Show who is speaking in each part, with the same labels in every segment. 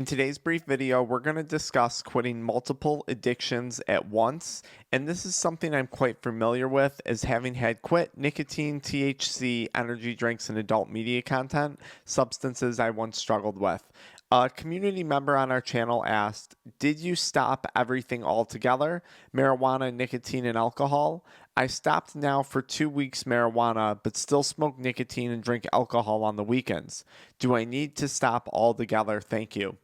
Speaker 1: In today's brief video, we're going to discuss quitting multiple addictions at once, and this is something I'm quite familiar with as having had quit nicotine, THC, energy drinks, and adult media content, substances I once struggled with. A community member on our channel asked, "Did you stop everything altogether? Marijuana, nicotine, and alcohol?" I stopped now for 2 weeks marijuana, but still smoke nicotine and drink alcohol on the weekends. Do I need to stop altogether? Thank you.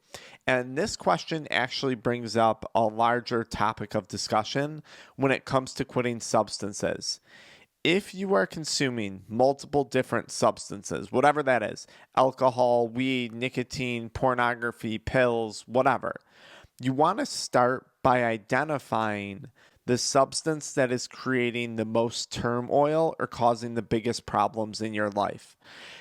Speaker 1: And this question actually brings up a larger topic of discussion when it comes to quitting substances. If you are consuming multiple different substances, whatever that is, alcohol, weed, nicotine, pornography, pills, whatever, you want to start by identifying the substance that is creating the most turmoil or causing the biggest problems in your life.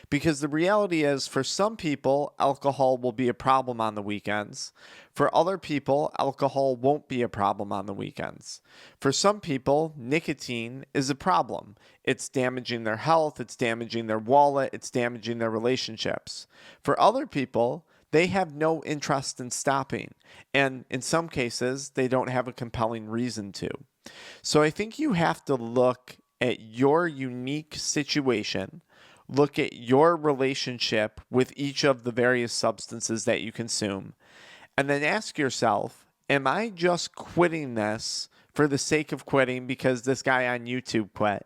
Speaker 1: Because the reality is, for some people, alcohol will be a problem on the weekends. For other people, alcohol won't be a problem on the weekends. For some people, nicotine is a problem. It's damaging their health, it's damaging their wallet, it's damaging their relationships. For other people, they have no interest in stopping, and in some cases, they don't have a compelling reason to. So I think you have to look at your unique situation, look at your relationship with each of the various substances that you consume, and then ask yourself, am I just quitting this for the sake of quitting because this guy on YouTube quit?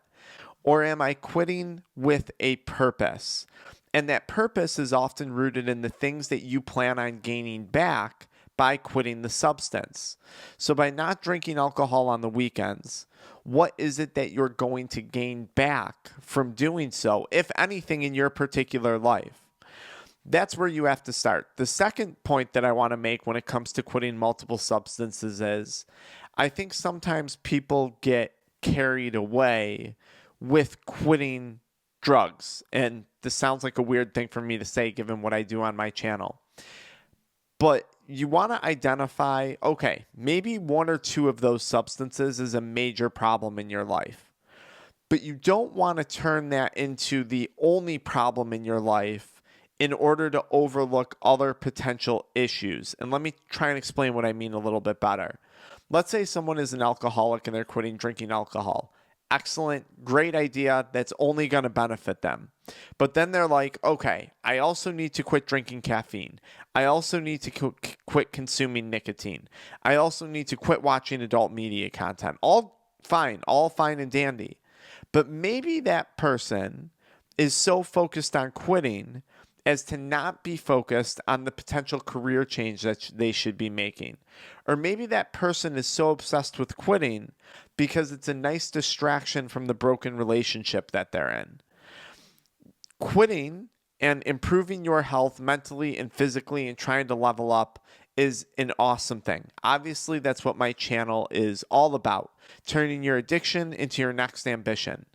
Speaker 1: Or am I quitting with a purpose? And that purpose is often rooted in the things that you plan on gaining back by quitting the substance. So, by not drinking alcohol on the weekends, what is it that you're going to gain back from doing so, if anything, in your particular life? That's where you have to start. The second point that I want to make when it comes to quitting multiple substances is I think sometimes people get carried away with quitting drugs. And this sounds like a weird thing for me to say given what I do on my channel. But you want to identify, okay, maybe one or two of those substances is a major problem in your life. But you don't want to turn that into the only problem in your life in order to overlook other potential issues. And let me try and explain what I mean a little bit better. Let's say someone is an alcoholic and they're quitting drinking alcohol. Excellent, great idea. That's only going to benefit them. But then they're like, okay, I also need to quit drinking caffeine. I also need to quit consuming nicotine. I also need to quit watching adult media content. All fine and dandy. But maybe that person is so focused on quitting as to not be focused on the potential career change that they should be making. Or maybe that person is so obsessed with quitting because it's a nice distraction from the broken relationship that they're in. Quitting and improving your health mentally and physically and trying to level up is an awesome thing. Obviously, that's what my channel is all about, turning your addiction into your next ambition.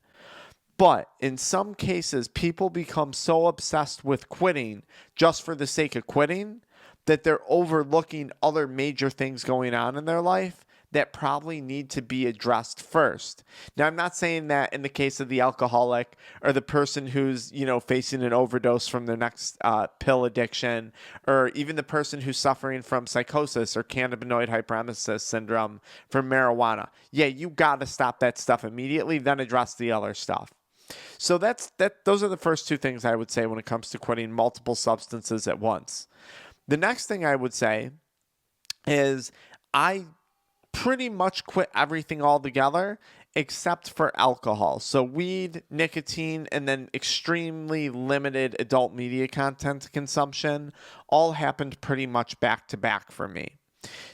Speaker 1: But in some cases, people become so obsessed with quitting just for the sake of quitting that they're overlooking other major things going on in their life that probably need to be addressed first. Now, I'm not saying that in the case of the alcoholic or the person who's, facing an overdose from their next pill addiction, or even the person who's suffering from psychosis or cannabinoid hyperemesis syndrome from marijuana. Yeah, you got to stop that stuff immediately, then address the other stuff. So those are the first two things I would say when it comes to quitting multiple substances at once. The next thing I would say is I pretty much quit everything altogether except for alcohol. So weed, nicotine, and then extremely limited adult media content consumption all happened pretty much back to back for me.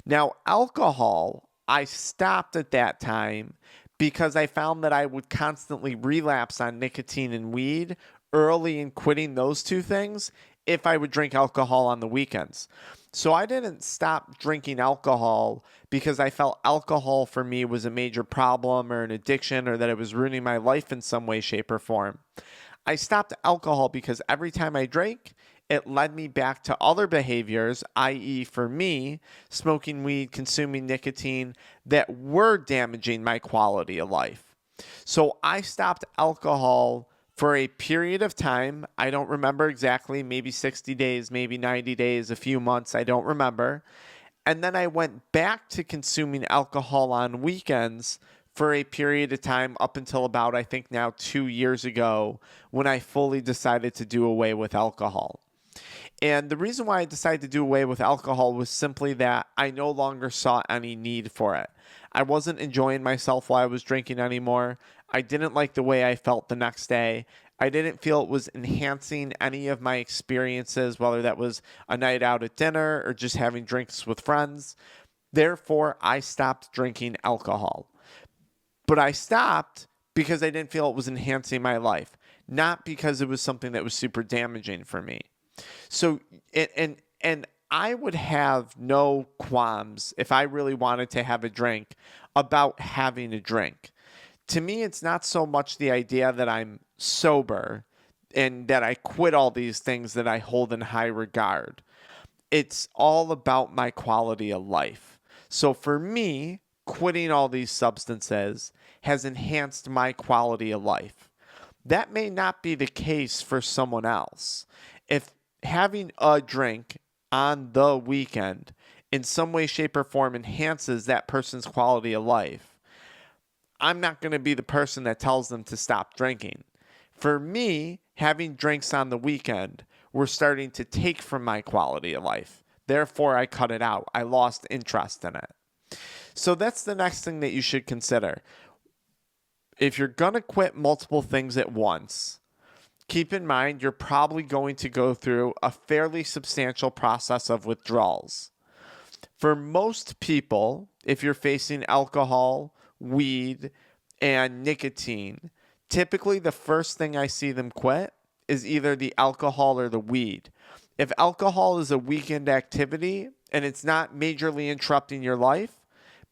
Speaker 1: Now, alcohol, I stopped at that time because I found that I would constantly relapse on nicotine and weed early in quitting those two things if I would drink alcohol on the weekends. So I didn't stop drinking alcohol because I felt alcohol for me was a major problem or an addiction or that it was ruining my life in some way, shape, or form. I stopped alcohol because every time I drank, it led me back to other behaviors, i.e., for me, smoking weed, consuming nicotine, that were damaging my quality of life. So I stopped alcohol For a period of time, I don't remember exactly, maybe 60 days, maybe 90 days, a few months, I don't remember. And then I went back to consuming alcohol on weekends for a period of time up until about, I think now 2 years ago, when I fully decided to do away with alcohol. And the reason why I decided to do away with alcohol was simply that I no longer saw any need for it. I wasn't enjoying myself while I was drinking anymore. I didn't like the way I felt the next day. I didn't feel it was enhancing any of my experiences, whether that was a night out at dinner or just having drinks with friends. Therefore, I stopped drinking alcohol. But I stopped because I didn't feel it was enhancing my life, not because it was something that was super damaging for me. So, and I would have no qualms if I really wanted to have a drink about having a drink. To me, it's not so much the idea that I'm sober and that I quit all these things that I hold in high regard. It's all about my quality of life. So for me, quitting all these substances has enhanced my quality of life. That may not be the case for someone else. If having a drink on the weekend in some way, shape, or form enhances that person's quality of life, I'm not going to be the person that tells them to stop drinking. For me, having drinks on the weekend were starting to take from my quality of life. Therefore, I cut it out. I lost interest in it. So that's the next thing that you should consider. If you're going to quit multiple things at once, keep in mind you're probably going to go through a fairly substantial process of withdrawals. For most people, if you're facing alcohol, weed, and nicotine, typically the first thing I see them quit is either the alcohol or the weed. If alcohol is a weekend activity and it's not majorly interrupting your life,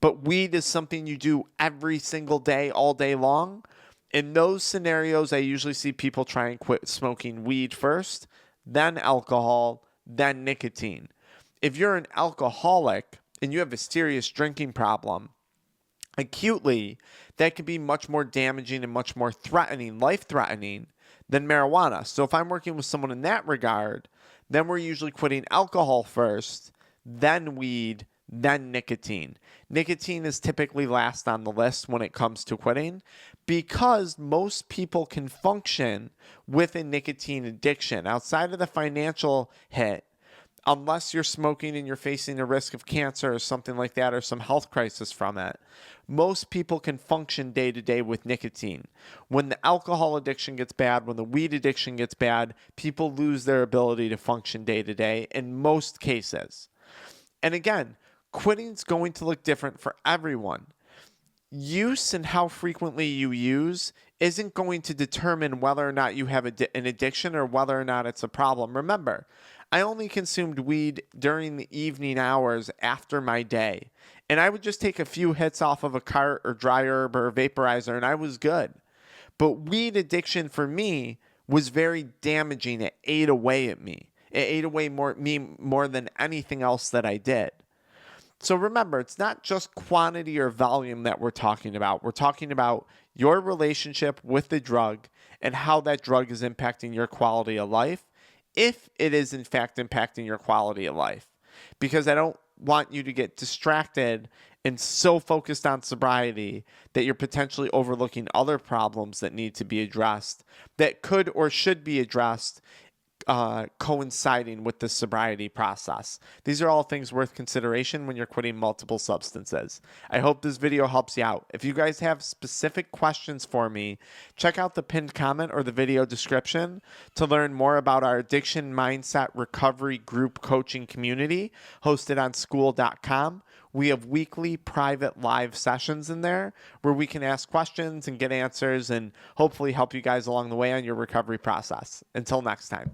Speaker 1: but weed is something you do every single day, all day long, in those scenarios, I usually see people try and quit smoking weed first, then alcohol, then nicotine. If you're an alcoholic and you have a serious drinking problem, acutely, that can be much more damaging and much more threatening, life-threatening than marijuana. So if I'm working with someone in that regard, then we're usually quitting alcohol first, then weed, then nicotine. Nicotine is typically last on the list when it comes to quitting because most people can function with a nicotine addiction outside of the financial hit. Unless you're smoking and you're facing a risk of cancer or something like that or some health crisis from it, most people can function day to day with nicotine. When the alcohol addiction gets bad, when the weed addiction gets bad, people lose their ability to function day to day in most cases. And again, quitting is going to look different for everyone. Use and how frequently you use isn't going to determine whether or not you have an addiction or whether or not it's a problem. Remember, I only consumed weed during the evening hours after my day, and I would just take a few hits off of a cart or dry herb or a vaporizer, and I was good. But weed addiction for me was very damaging. It ate away at me. It ate away more than anything else that I did. So remember, it's not just quantity or volume that we're talking about. We're talking about your relationship with the drug and how that drug is impacting your quality of life, if it is in fact impacting your quality of life. Because I don't want you to get distracted and so focused on sobriety that you're potentially overlooking other problems that need to be addressed that could or should be addressed coinciding with the sobriety process. These are all things worth consideration when you're quitting multiple substances. I hope this video helps you out. If you guys have specific questions for me, check out the pinned comment or the video description to learn more about our Addiction Mindset Recovery Group Coaching Community hosted on school.com. We have weekly private live sessions in there where we can ask questions and get answers and hopefully help you guys along the way on your recovery process. Until next time.